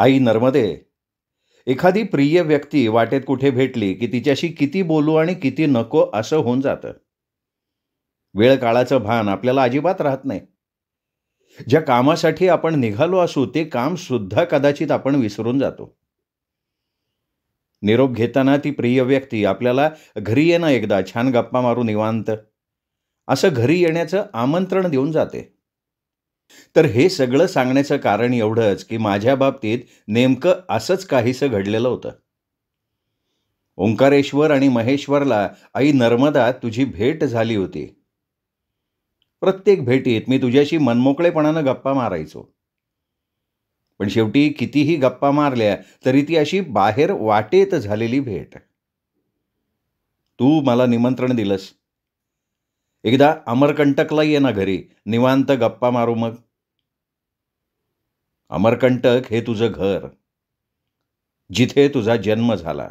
आई नर्मदे, एखादी प्रिय व्यक्ती वाटेत कुठे भेटली की तिच्याशी किती बोलू आणि किती नको असं होऊन जातं. वेळ काळाचं भान आपल्याला अजिबात राहत नाही. ज्या कामासाठी आपण निघालो असू ते काम सुद्धा कदाचित आपण विसरून जातो. निरोप घेताना ती प्रिय व्यक्ती आपल्याला घरी ये ना एकदा छान गप्पा मारू निवांत, असं घरी येण्याचं आमंत्रण देऊन जाते. तर हे सगळं सांगण्याचं कारण एवढंच की माझ्या बाबतीत नेमकं असंच काहीसं घडलेलं होतं. ओंकारेश्वर आणि महेश्वरला आई नर्मदा तुझी भेट झाली होती. प्रत्येक भेटीत मी तुझ्याशी मनमोकळेपणानं गप्पा मारायचो. पण शेवटी कितीही गप्पा मारल्या तरी ती अशी बाहेर वाटेत झालेली भेट. तू मला निमंत्रण दिलंस. एकदा अमरकंटकला ये ना घरी, निवांत गप्पा मारू मग. अमरकंटक हे तुझं घर, जिथे तुझा जन्म झाला.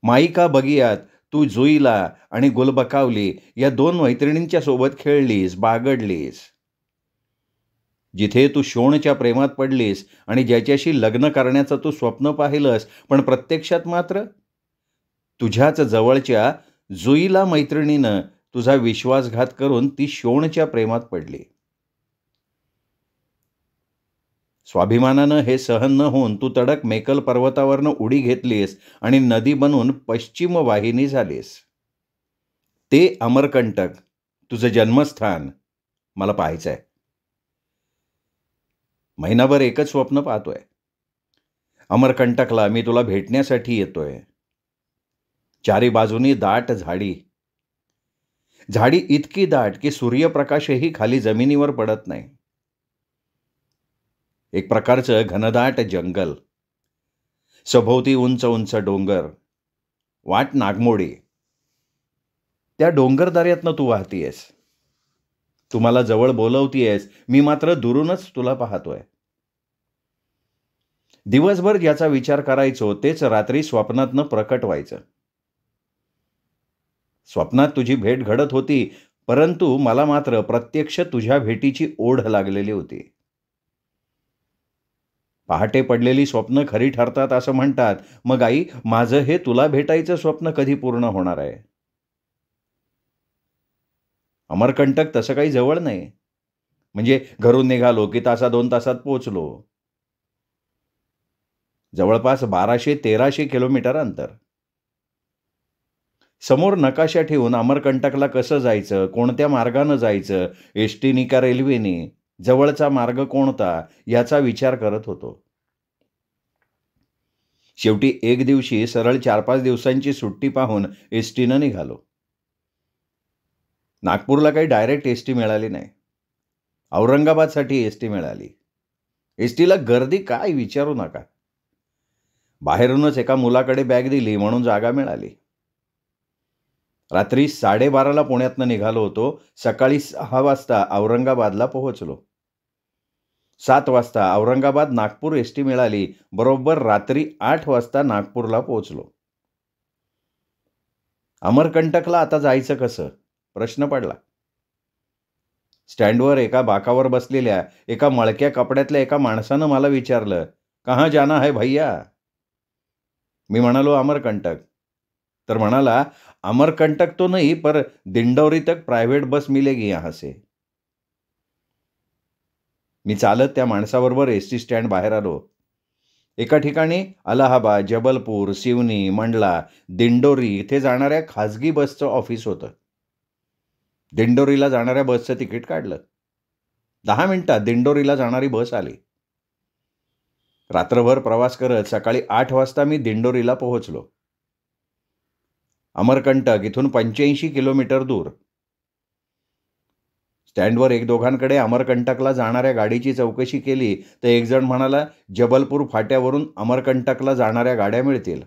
माईका बगियात तू जुईला आणि गुलबकावली या दोन मैत्रिणींच्या सोबत खेळलीस, बागडलीस. जिथे तू शोणच्या प्रेमात पडलीस आणि ज्याच्याशी लग्न करण्याचं तू स्वप्न पाहिलंस, पण प्रत्यक्षात मात्र तुझ्याच जवळच्या जुईला मैत्रिणीनं तुझा विश्वासघात करून ती शोणच्या प्रेमात पडली. स्वाभिमानानं हे सहन न होऊन तू तडक मेकल पर्वतावरनं उडी घेतलीस आणि नदी बनून पश्चिम वाहिनी झालीस. ते अमरकंटक, तुझं जन्मस्थान, मला पाहायचंय. महिनाभर एकच स्वप्न पाहतोय. अमरकंटकला मी तुला भेटण्यासाठी येतोय. चारी बाजूनी दाट झाडी, झाडी इतकी दाट की सूर्यप्रकाशही खाली जमिनीवर पडत नाही. एक प्रकारचं घनदाट जंगल, सभोवती उंच उंच डोंगर, वाट नागमोडी. त्या डोंगरदऱ्यातनं तू वाहतीयस. तू मला जवळ बोलवतीयस, मी मात्र दुरूनच तुला पाहतोय. दिवसभर ज्याचा विचार करायचो तेच रात्री स्वप्नातनं प्रकट व्हायचं. स्वप्नात तुझी भेट घडत होती, परंतु मला मात्र प्रत्यक्ष तुझ्या भेटीची ओढ लागलेली होती. पहाटे पडलेली स्वप्न खरी ठरतात असं म्हणतात. मग आई, माझं हे तुला भेटायचं स्वप्न कधी पूर्ण होणार आहे? अमरकंटक तसं काही जवळ नाही. म्हणजे घरून निघालो की तासा 2 तासात पोचलो. जवळपास 1200-1300 किलोमीटर अंतर. समोर नकाशा ठेवून अमरकंटकला कसं जायचं, कोणत्या मार्गानं जायचं, एसटीनी का रेल्वेने, जवळचा मार्ग कोणता, याचा विचार करत होतो. शेवटी एक दिवशी सरळ 4-5 दिवसांची सुट्टी पाहून एसटीनं निघालो. नागपूरला काही डायरेक्ट एसटी मिळाली नाही. औरंगाबादसाठी एसटी मिळाली. एसटीला गर्दी काय विचारू नका. बाहेरूनच एका मुलाकडे बॅग दिली म्हणून जागा मिळाली. रात्री 12:30ला पुण्यातनं निघालो होतो. सकाळी 6 वाजता औरंगाबादला पोहोचलो. 7 वाजता औरंगाबाद नागपूर एसटी मिळाली. बरोबर रात्री 8 वाजता नागपूरला पोहोचलो. अमरकंटकला आता जायचं कसं, प्रश्न पडला. स्टँडवर एका बाकावर बसलेल्या एका मळक्या कपड्यातल्या एका माणसानं मला विचारलं, कहाँ जाना है भैया? मी म्हणालो अमरकंटक. तर म्हणाला, अमरकंटक तो नहीं पर दिंडौरी तक प्राइवेट बस मिलेगी यहाँ से. मी चालत त्या माणसाबरोबर एसटी स्टँड बाहेर आलो. एका ठिकाणी अलाहाबाद, जबलपूर, सिवनी, मंडला, दिंडोरी इथे जाणाऱ्या खाजगी बसचं ऑफिस होतं. दिंडोरीला जाणाऱ्या बसचं तिकीट काढलं. 10 मिनिटात दिंडोरीला जाणारी बस आली. रात्रभर प्रवास करत सकाळी 8 वाजता मी दिंडोरीला पोहोचलो. अमरकंटक इथून 85 किलोमीटर दूर. स्टँडवर एक दोघांकडे अमरकंटकला जाणाऱ्या गाडीची चौकशी केली तर एक जण म्हणाला, जबलपूर फाट्यावरून अमरकंटकला जाणाऱ्या गाड्या मिळतील.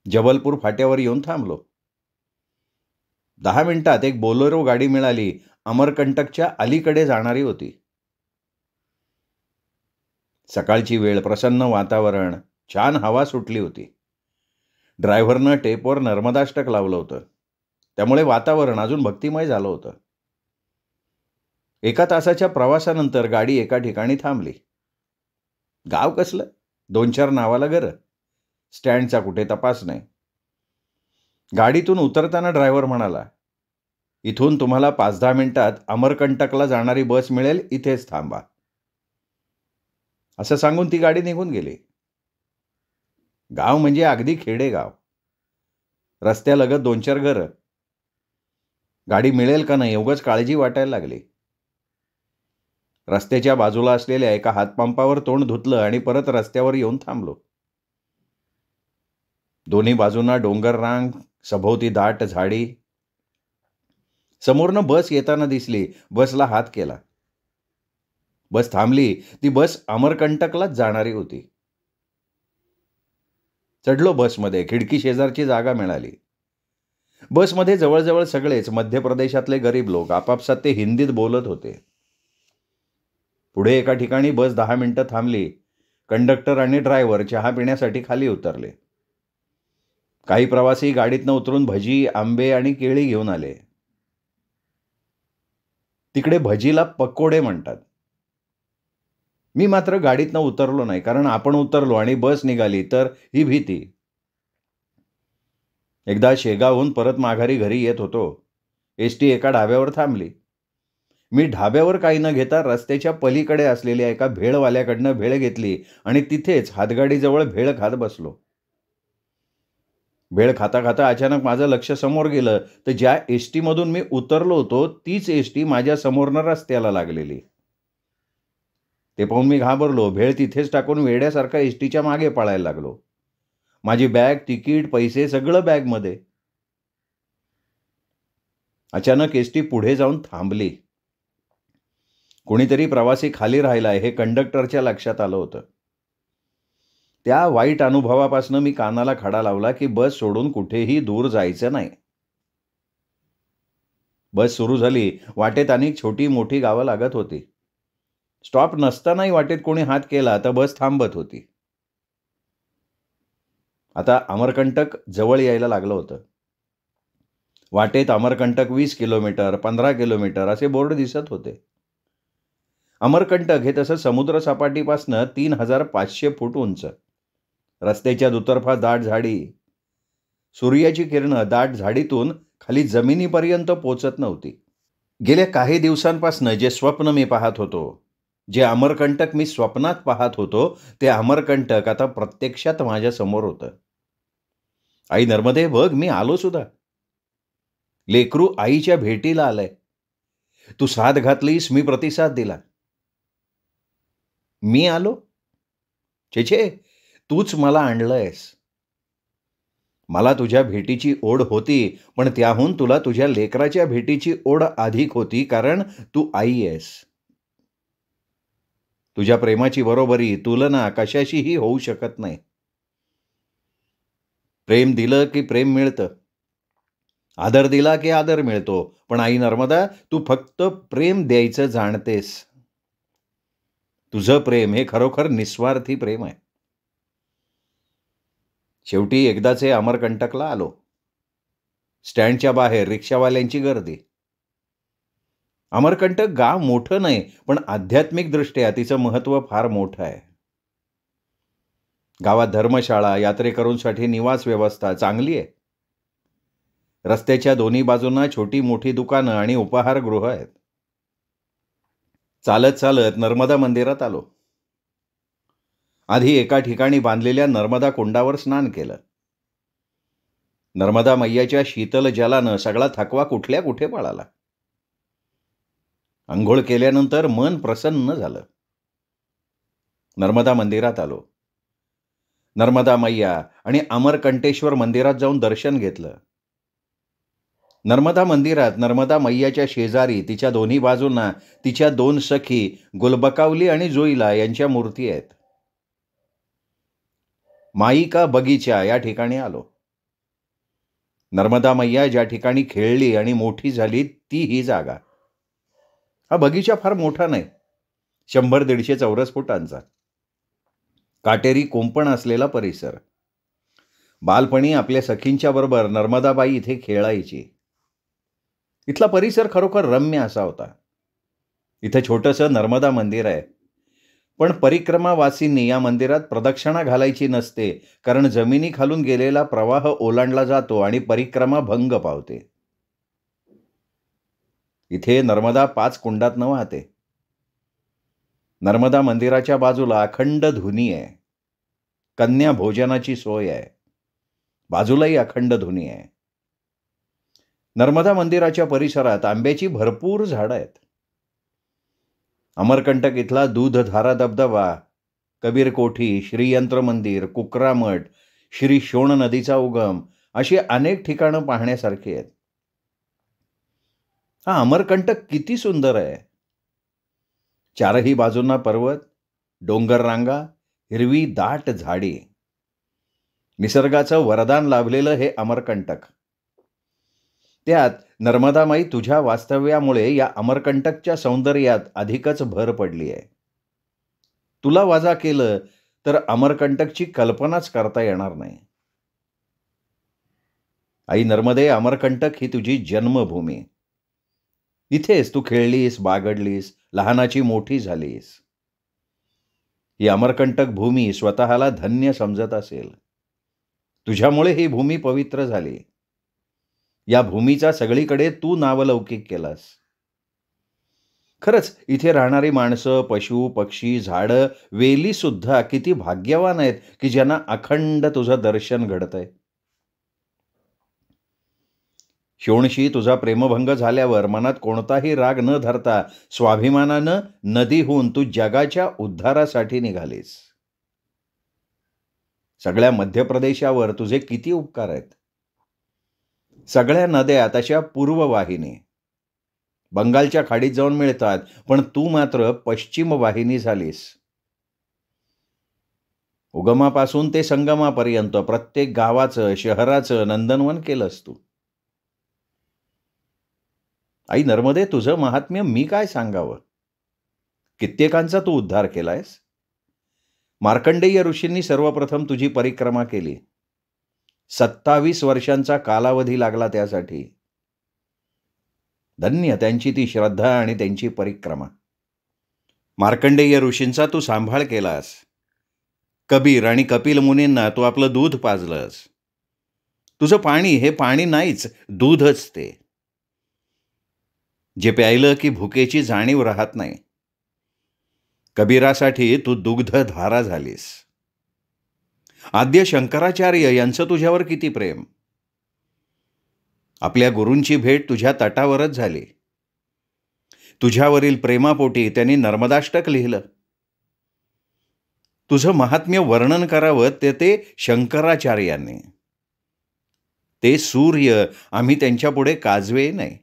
जबलपूर फाट्यावर येऊन थांबलो. 10 मिनिटात एक बोलेरो गाडी मिळाली. अमरकंटकच्या अलीकडे जाणारी होती. सकाळची वेळ, प्रसन्न वातावरण, छान हवा सुटली होती. ड्रायव्हरनं टेपवर नर्मदाष्टक लावलं होतं. त्यामुळे वातावरण अजून भक्तिमय झालं होतं. 1 तासाच्या प्रवासानंतर गाडी एका ठिकाणी थांबली. गाव कसलं? 2-4 नावाला घरं. स्टँडचा कुठे तपास नाही. गाडीतून उतरताना ड्रायव्हर म्हणाला, "इथून तुम्हाला 5-10 मिनिटात अमरकंटकला जाणारी बस मिळेल, इथेच थांबा." असं सांगून ती गाडी निघून गेली. गाव म्हणजे अगदी खेडेगाव. रस्त्यालगत 2-4 घरं. गाडी मिळेल का नाही उगाच काळजी वाटायला लागली. रस्त्याच्या बाजूला असलेल्या एका हातपंपावर तोंड धुतलं आणि परत रस्त्यावर येऊन थांबलो. दोन्ही बाजूंना डोंगर रांग, सभोवती दाट झाडी. समोरनं बस येताना दिसली. बसला हात केला. बस थांबली. ती बस अमरकंटकलाच जाणारी होती. चढलो बसमध्ये. खिडकी शेजारची जागा मिळाली. बसमध्ये जवळजवळ सगळेच मध्य प्रदेशातले गरीब लोक. आपापसात ते हिंदीत बोलत होते. पुढे एका ठिकाणी बस 10 मिनिटं थांबली. कंडक्टर आणि ड्रायव्हर चहा पिण्यासाठी खाली उतरले. काही प्रवासी गाडीतनं उतरून भजी, आंबे आणि केळी घेऊन आले. तिकडे भजीला पकोडे म्हणतात. मी मात्र गाडीतनं उतरलो नाही, कारण आपण उतरलो आणि बस निघाली तर ही भीती. एकदा शेगावहून परत माघारी घरी येत होतो. एसटी एका ढाब्यावर थांबली. मी ढाब्यावर काही न घेता रस्त्याच्या पलीकडे असलेल्या एका भेळवाल्याकडनं भेळ घेतली आणि तिथेच हातगाडीजवळ भेळ खात बसलो. भेळ खाता खाता अचानक माझं लक्ष समोर गेलं तर ज्या एसटीमधून मी उतरलो होतो तीच एसटी माझ्या समोरनं रस्त्याला लागलेली. ते पाहून मी घाबरलो. भेळ तिथेच टाकून वेड्यासारखा एसटीच्या मागे पळायला लागलो. माझी बॅग, तिकीट, पैसे सगळं बॅगमध्ये. अचानक एसटी पुढे जाऊन थांबली. कोणीतरी प्रवासी खाली राहिलाय हे कंडक्टरच्या लक्षात आलं होतं. त्या वाईट अनुभवापासून मी कानाला खडा लावला की बस सोडून कुठेही दूर जायचं नाही. बस सुरू झाली. वाटेत अनेक छोटी मोठी गावं लागत होती. स्टॉप नसतानाही वाटेत कोणी हात केला तर बस थांबत होती. आता अमरकंटक जवळ यायला लागलं होतं. वाटेत अमरकंटक 20 किलोमीटर, 15 किलोमीटर असे बोर्ड दिसत होते. अमरकंटक हे तसं समुद्रसपाटीपासनं 3500 फूट उंच. रस्त्याच्या दुतर्फा दाट झाडी. सूर्याची किरणं दाट झाडीतून खाली जमिनीपर्यंत पोचत नव्हती. गेल्या काही दिवसांपासून जे स्वप्न मी पाहत होतो, जे अमरकंटक मी स्वप्नात पाहत होतो, ते अमरकंटक आता प्रत्यक्षात माझ्या समोर होतं. आई नर्मदे, बघ मी आलो सुद्धा. लेकरू आईच्या भेटीला आलंय. तू साद घातलीस, मी प्रतिसाद दिला. मी आलो? छे, तूच मला आणलंयस. मला तुझ्या भेटीची ओढ होती, पण त्याहून तुला तुझ्या लेकराच्या भेटीची ओढ अधिक होती, कारण तू आई आहेस. तुझ्या प्रेमाची बरोबरी, तुलना कशाशीही होऊ शकत नाही. प्रेम दिलं की प्रेम मिळतं. आदर दिला की आदर मिळतो. पण आई नर्मदा, तू फक्त प्रेम द्यायचं जाणतेस. तुझं प्रेम हे खरोखर निस्वार्थी प्रेम आहे. शेवटी एकदाचे अमरकंटकला आलो. स्टँडच्या बाहेर रिक्षावाल्यांची गर्दी. अमरकंटक गाव मोठं नाही, पण आध्यात्मिकदृष्ट्या तिचं महत्त्व फार मोठं आहे. गावात धर्मशाळा, यात्रेकरूंसाठी निवास व्यवस्था चांगली आहे. रस्त्याच्या दोन्ही बाजूंना छोटी मोठी दुकानं आणि उपाहारगृह आहेत. चालत चालत नर्मदा मंदिरात आलो. आधी एका ठिकाणी बांधलेल्या नर्मदा कुंडावर स्नान केलं. नर्मदा मैयाच्या शीतल जलानं सगळा थकवा कुठल्या कुठे पळाला. अंघोळ केल्यानंतर मन प्रसन्न झालं. नर्मदा मंदिरात आलो. नर्मदा मैया आणि अमरकंटेश्वर मंदिरात जाऊन दर्शन घेतलं. नर्मदा मंदिरात नर्मदा मैयाच्या शेजारी तिच्या दोन्ही बाजूंना तिच्या 2 सखी गुलबकावली आणि जोईला यांच्या मूर्ती आहेत. माई का बगीचा या ठिकाणी आलो. नर्मदा मैया ज्या ठिकाणी खेळली आणि मोठी झाली ती ही जागा. हा बगीचा फार मोठा नाही, 100-150 चौरस फुटांचा. काटेरी कोंपण असलेला परिसर. बालपणी आपल्या सखींच्या बरोबर नर्मदाबाई इथे खेळायची. इथला परिसर खरोखर रम्य असा होता. इथं छोटंसं नर्मदा मंदिर आहे. पण परिक्रमावासींनी या मंदिरात प्रदक्षिणा घालायची नसते, कारण जमिनीखालून गेलेला प्रवाह ओलांडला जातो आणि परिक्रमा भंग पावते. इथे नर्मदा 5 कुंडात वाहते. नर्मदा मंदिराच्या बाजूला अखंड धुनी आहे. कन्या भोजनाची सोय आहे. बाजूलाही अखंड धुनी आहे. नर्मदा मंदिराच्या परिसरात आंब्याची भरपूर झाडं आहेत. अमरकंटक इथला दूधधारा धबधबा, कबीर कोठी, श्रीयंत्र मंदिर, कुकरामठ, श्री शोण नदीचा उगम अशी अनेक ठिकाणं पाहण्यासारखी आहेत. हा अमरकंटक किती सुंदर आहे. चारही बाजूंना पर्वत, डोंगर रांगा, हिरवी दाट झाडी. निसर्गाचं वरदान लाभलेलं हे अमरकंटक. त्यात नर्मदामाई तुझ्या वास्तव्यामुळे या अमरकंटकच्या सौंदर्यात अधिकच भर पडली आहे. तुला वजा केलं तर अमरकंटकची कल्पनाच करता येणार नाही. आई नर्मदे, अमरकंटक ही तुझी जन्मभूमी. इथेच तू खेळलीस, बागडलीस, लहानाची मोठी झालीस. ही अमरकंटक भूमी स्वतःला धन्य समजत असेल. तुझ्यामुळे ही भूमी पवित्र झाली. या भूमीचा सगळीकडे तू नावलौकिक केलास. खरंच इथे राहणारी माणसं, पशु, पक्षी, झाडं, वेली सुद्धा किती भाग्यवान आहेत की ज्यांना अखंड तुझं दर्शन घडतंय. शोणशी तुझा प्रेमभंग झाल्यावर मनात कोणताही राग न धरता स्वाभिमानानं नदीहून तू जगाच्या उद्धारासाठी निघालीस. सगळ्या मध्य प्रदेशावर तुझे किती उपकार आहेत. सगळ्या नद्या तशा पूर्ववाहिनी बंगालच्या खाडीत जाऊन मिळतात, पण तू मात्र पश्चिम वाहिनी झालीस. उगमापासून ते संगमापर्यंत प्रत्येक गावाचं, शहराचं नंदनवन केलंस तू. आई नर्मदे, तुझं महात्म्य मी काय सांगावं. कित्येकांचा तू उद्धार केलायस. मार्कंडेय ऋषींनी सर्वप्रथम तुझी परिक्रमा केली. 27 वर्षांचा कालावधी लागला त्यासाठी. धन्य त्यांची ती श्रद्धा आणि त्यांची परिक्रमा. मार्कंडेय ऋषींचा तू सांभाळ केलास. कबीर आणि कपिल मुनींना तू आपलं दूध पाजलंस. तुझं पाणी हे पाणी नाहीच, दूधच ते, जे प्यायलं की भुकेची जाणीव राहत नाही. कबीरासाठी तू दुग्धधारा झालीस. आद्य शंकराचार्य यांचं तुझ्यावर किती प्रेम. आपल्या गुरूंची भेट तुझ्या तटावरच झाली. तुझ्यावरील प्रेमापोटी त्यांनी नर्मदाष्टक लिहिलं. तुझं महात्म्य वर्णन करावं ते शंकराचार्यांनी. ते सूर्य, आम्ही त्यांच्यापुढे काजवे नाही.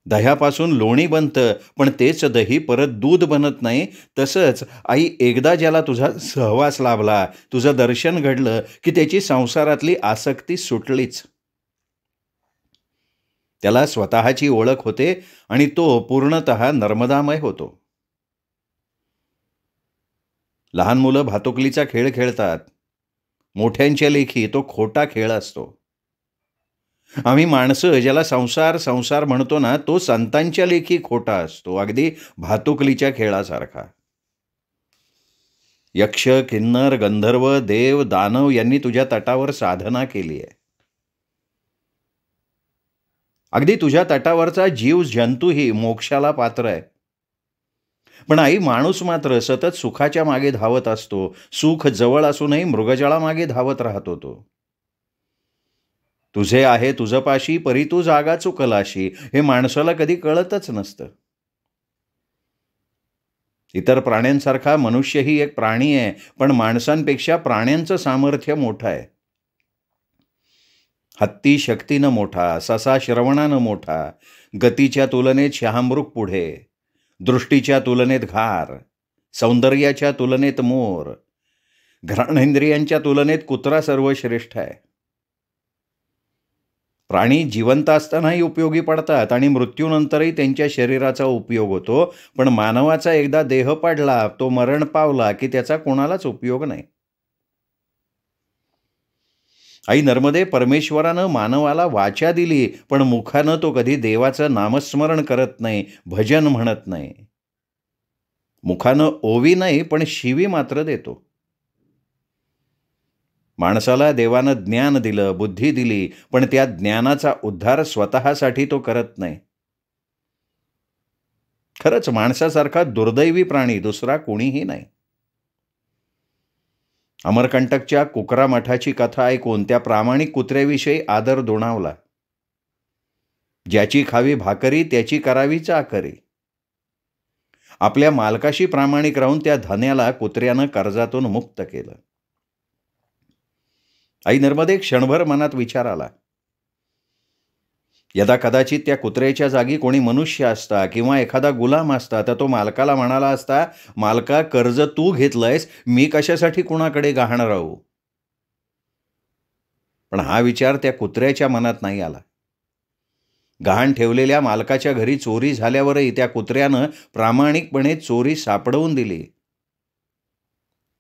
दह्यापासून लोणी बनतं, पण तेच दही परत दूध बनत नाही. तसंच आई, एकदा ज्याला तुझा सहवास लाभला, तुझं दर्शन घडलं की त्याची संसारातली आसक्ती सुटलीच. त्याला स्वतःची ओळख होते आणि तो पूर्णतः नर्मदामय होतो. लहान मुलं भातुकलीचा खेळ खेळतात. मोठ्यांच्या लेखी तो खोटा खेळ असतो. आम्ही माणसं ज्याला संसार संसार म्हणतो ना, तो संतांच्या लेखी खोटा असतो, अगदी भातुकलीच्या खेळासारखा. यक्ष, किन्नर, गंधर्व, देव, दानव यांनी तुझ्या तटावर साधना केली आहे. अगदी तुझ्या तटावरचा जीव जंतूही मोक्षाला पात्र आहे. पण आई, माणूस मात्र सतत सुखाच्या मागे धावत असतो. सुख जवळ असूनही मृगजळामागे धावत राहतो तो. तुझे आहे तुझपाशी, परी तू जागा चुकलाशी, हे माणसाला कधी कळतच नसतं. इतर प्राण्यांसारखा मनुष्यही एक प्राणी आहे, पण माणसांपेक्षा प्राण्यांचं सामर्थ्य मोठं आहे. हत्ती शक्तीनं मोठा, ससा श्रवणानं मोठा, गतीच्या तुलनेत शहामृग पुढे, दृष्टीच्या तुलनेत घार, सौंदर्याच्या तुलनेत मोर, घ्राणेंद्रियांच्या तुलनेत कुत्रा सर्वश्रेष्ठ आहे. प्राणी जिवंत असतानाही उपयोगी पडतात आणि मृत्यूनंतरही त्यांच्या शरीराचा उपयोग होतो, पण मानवाचा एकदा देह पडला, तो मरण पावला की त्याचा कोणालाच उपयोग नाही. आई नर्मदे, परमेश्वरानं मानवाला वाचा दिली, पण मुखानं तो कधी देवाचं नामस्मरण करत नाही, भजन म्हणत नाही. मुखानं ओवी नाही पण शिवी मात्र देतो. माणसाला देवानं ज्ञान दिलं, बुद्धी दिली, पण त्या ज्ञानाचा उद्धार स्वतःसाठी तो करत नाही. खरंच माणसासारखा दुर्दैवी प्राणी दुसरा कोणीही नाही. अमरकंटकच्या कुकरा मठाची कथा ऐकून त्या प्रामाणिक कुत्र्याविषयी आदर दुणावला. ज्याची खावी भाकरी त्याची करावी चाकरी. आपल्या मालकाशी प्रामाणिक राहून त्या धन्याला कुत्र्यानं कर्जातून मुक्त केलं. आई नर्मदे क्षणभर मनात विचार आला. यदा कदाचित त्या कुत्र्याच्या जागी कोणी मनुष्य असता किंवा एखादा गुलाम असता तर तो मालकाला म्हणाला असता, मालका कर्ज तू घेतलंयस, मी कशासाठी कुणाकडे गहाण राहू. पण हा विचार त्या कुत्र्याच्या मनात नाही आला. गहाण ठेवलेल्या मालकाच्या घरी चोरी झाल्यावरही त्या कुत्र्यानं प्रामाणिकपणे चोरी सापडवून दिली.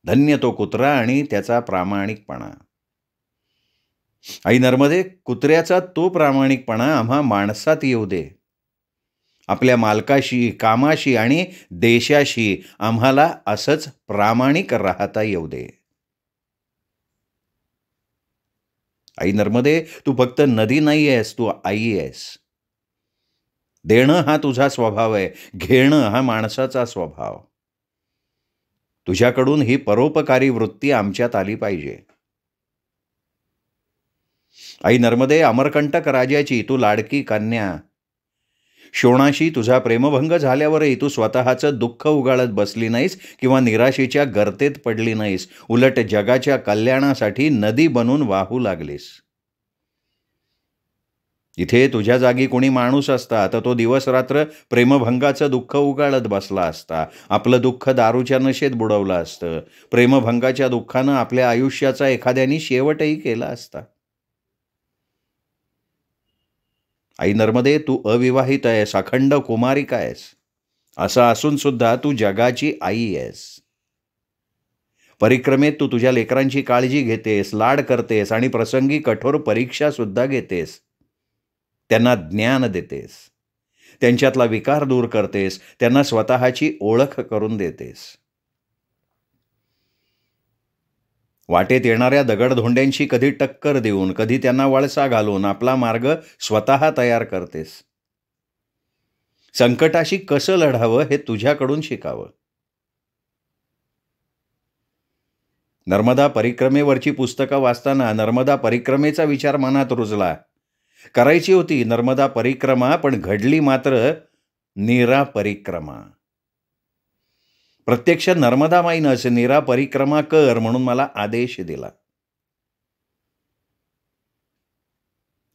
धन्य तो कुत्रा आणि त्याचा प्रामाणिकपणा. आई नर्मदे, कुत्र्याचा तो प्रामाणिकपणा आम्हा माणसात येऊ दे. आपल्या मालकाशी, कामाशी आणि देशाशी आम्हाला असंच प्रामाणिक राहता येऊ दे. आई नर्मदे, तू फक्त नदी नाही आहेस, तू आई आहेस. देणं हा तुझा स्वभाव आहे, घेणं हा माणसाचा स्वभाव. तुझ्याकडून ही परोपकारी वृत्ती आमच्यात आली पाहिजे. आई नर्मदे, अमरकंटक राजाची तू लाडकी कन्या. शोणाशी तुझा प्रेमभंग झाल्यावरही तू स्वतःचं दुःख उगाळत बसली नाहीस किंवा निराशेच्या गर्तेत पडली नाहीस. उलट जगाच्या कल्याणासाठी नदी बनून वाहू लागलीस. इथे तुझ्या जागी कोणी माणूस असता तर तो दिवस रात्र प्रेमभंगाचं दुःख उगाळत बसला असता. आपलं दुःख दारूच्या नशेत बुडवलं असतं. प्रेमभंगाच्या दुःखानं आपल्या आयुष्याचा एखाद्याने शेवटही केला असता. आई नर्मदे, तू अविवाहित आहेस, अखंड कुमारिका आहेस. असं असून सुद्धा तू जगाची आई आहेस. परिक्रमेत तू तुझ्या लेकरांची काळजी घेतेस, लाड करतेस आणि प्रसंगी कठोर परीक्षा सुद्धा घेतेस. त्यांना ज्ञान देतेस, त्यांच्यातला विकार दूर करतेस, त्यांना स्वतःची ओळख करून देतेस. वाटेत येणाऱ्या दगडधोंड्यांशी कधी टक्कर देऊन, कधी त्यांना वळसा घालून आपला मार्ग स्वतः तयार करतेस. संकटाशी कसं लढावं हे तुझ्याकडून शिकावं. नर्मदा परिक्रमेवरची पुस्तकं वाचताना नर्मदा परिक्रमेचा विचार मनात रुजला. करायची होती नर्मदा परिक्रमा, पण घडली मात्र नीरा परिक्रमा. प्रत्यक्ष नर्मदा माईनंच नीरा परिक्रमा कर म्हणून मला आदेश दिला.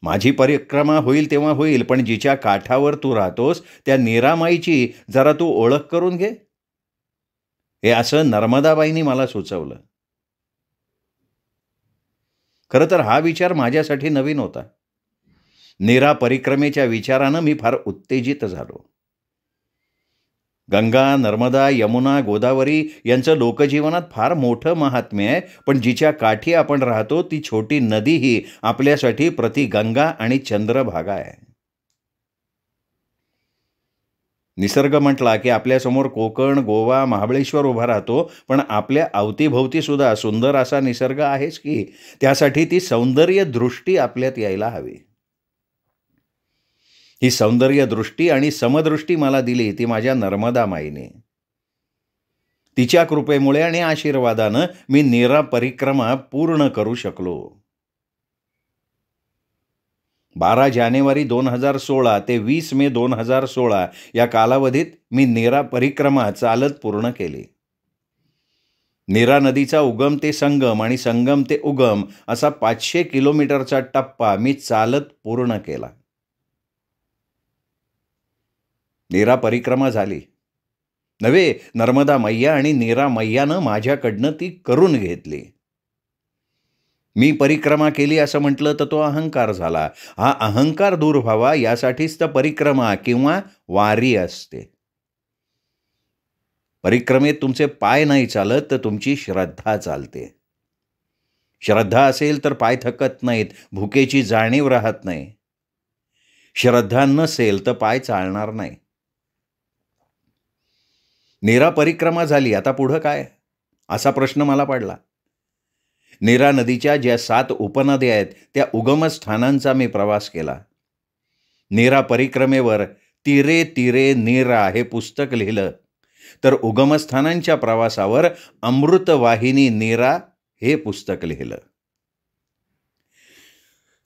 माझी परिक्रमा होईल तेव्हा होईल, पण जिच्या काठावर तू राहतोस त्या नीरामाईची जरा तू ओळख करून घे. हे असं नर्मदाबाईंनी मला सुचवलं. खरं तर हा विचार माझ्यासाठी नवीन होता. नीरा परिक्रमेच्या विचारानं मी फार उत्तेजित झालो. गंगा, नर्मदा, यमुना, गोदावरी यांचं लोकजीवनात फार मोठं महात्म्य आहे, पण जिच्या काठी आपण राहतो ती छोटी नदीही आपल्यासाठी प्रति गंगा आणि चंद्रभागा आहे. निसर्ग म्हटला की आपल्यासमोर कोकण, गोवा, महाबळेश्वर उभा राहतो, पण आपल्या अवतीभोवती सुद्धा सुंदर असा निसर्ग आहेच की. त्यासाठी ती सौंदर्य दृष्टी आपल्यात यायला हवी. ही सौंदर्य दृष्टी आणि समदृष्टी मला दिली ती माझ्या नर्मदा माईने. तिच्या कृपेमुळे आणि आशीर्वादानं मी नीरा परिक्रमा पूर्ण करू शकलो. 12 जानेवारी 2016 ते 20 मे 2016 या कालावधीत मी नीरा परिक्रमा चालत पूर्ण केली. नीरा नदीचा उगम ते संगम आणि संगम ते उगम असा 500 किलोमीटरचा टप्पा मी चालत पूर्ण केला. नीरा परिक्रमा झाली नव्हे, नर्मदा मैया आणि नीरा मैयानं माझ्याकडनं ती करून घेतली. मी परिक्रमा केली असं म्हटलं तर तो अहंकार झाला. हा अहंकार दूर व्हावा यासाठीच तर परिक्रमा किंवा वारी असते. परिक्रमेत तुमचे पाय नाही चालत तर तुमची श्रद्धा चालते. श्रद्धा असेल तर पाय थकत नाहीत, भुकेची जाणीव राहत नाही. श्रद्धा नसेल तर पाय चालणार नाही. नीरा परिक्रमा झाली, आता पुढं काय, असा प्रश्न मला पडला. नीरा नदीच्या ज्या 7 उपनद्या आहेत त्या उगमस्थानांचा मी प्रवास केला. नीरा परिक्रमेवर तीरे तीरे नीरा हे पुस्तक लिहिलं, तर उगमस्थानांच्या प्रवासावर अमृतवाहिनी नीरा हे पुस्तक लिहिलं.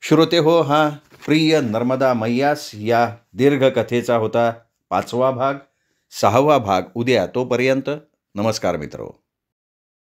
श्रोते हो, हा प्रिय नर्मदा मैयास या दीर्घ कथेचा होता 5वा भाग. 6वा भाग उद्या. तोपर्यंत नमस्कार मित्रो.